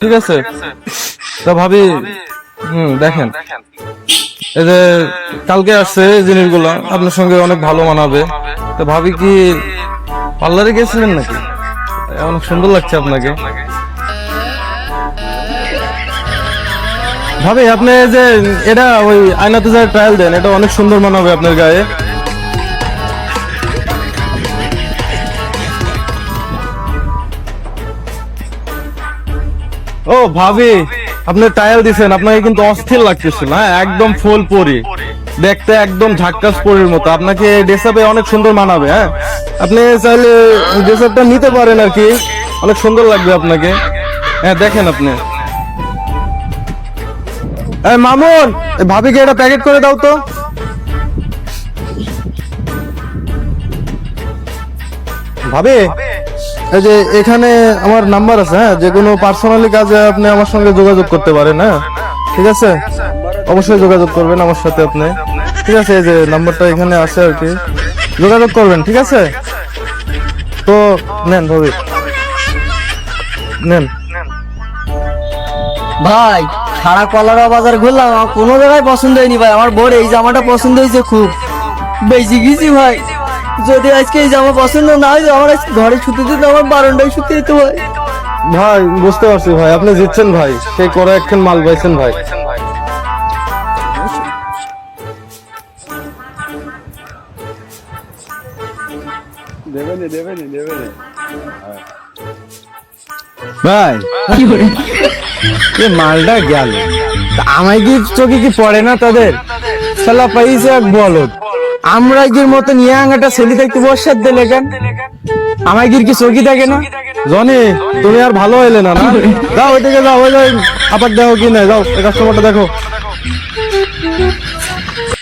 ঠিক আছে। তো ভাবি দেখেন এই যে কালকে আসছে এই জিনিসগুলো আপনার সঙ্গে অনেক ভালো মানাবে। তো ভাবি কি পার্লারে গেছিলেন নাকি? অনেক সুন্দর লাগছে আপনাকে। ভাবি আপনি যে এটা ওই আয়নাতে যা ট্রায়াল দেন, এটা অনেক সুন্দর মানাবে আপনার গায়ে। ও ভাবি, আপনি ট্রায়াল দিছেন, আপনাকে কিন্তু অস্থির লাগতেছিল। হ্যাঁ, একদম ফুল পরি, দেখতে একদম ঝাক্কাস পরির মতো। আপনাকে ড্রেসআপে অনেক সুন্দর মানাবে। হ্যাঁ, আপনি চাইলে ড্রেসআপটা নিতে পারেন আর কি, অনেক সুন্দর লাগবে আপনাকে। হ্যাঁ দেখেন আপনি। মামুন, ভাবিকে এটা প্যাকেট করে দাও তো। ভাবি এই যে এখানে আমার নাম্বার আছে, হ্যাঁ, যে কোনো পার্সোনালি কাজে আপনি আমার সঙ্গে যোগাযোগ করতে পারেন। হ্যাঁ ঠিক আছে, অবশ্যই যোগাযোগ করবেন আমার সাথে আপনি। ঠিক আছে, এই যে নাম্বারটা এখানে আছে আর কি, যোগাযোগ করবেন। ঠিক আছে, তো নেন ভাবি, নেন। ভাই সারা কলারা বাজার ঘুরলাম, আমার কোনো জায়গায় পছন্দ হয়নি ভাই। আমার বোর এই জামাটা পছন্দ হয়েছে, খুব বেশি গেছি ভাই। যদি আজকে এই জামা পছন্দ না হয়, আমার আজকে ঘরে শুতে দিতে আমার বারান্দায় শুতে দিতে ভাই। ভাই বুঝতে পারছি ভাই, আপনি জিতছেন ভাই, সেই করে একখান মাল পাইছেন ভাই। ভাই এ মালটা গেল, আমায় কি চোখে কি পড়ে না তাদের? শালা পাইছে এক বলদ, আমরা গির মতন ইয়াঙ্গাটা ছেলে থাকতে বসার দিলে কেন? আমায় গির কি চোখই থাকে না? জনি, তুমি আর ভালো হইলে না। না যাও ওইদিকে যাও, ওই আবার দেখো কি না, যাও এই কাস্টমারটা দেখো।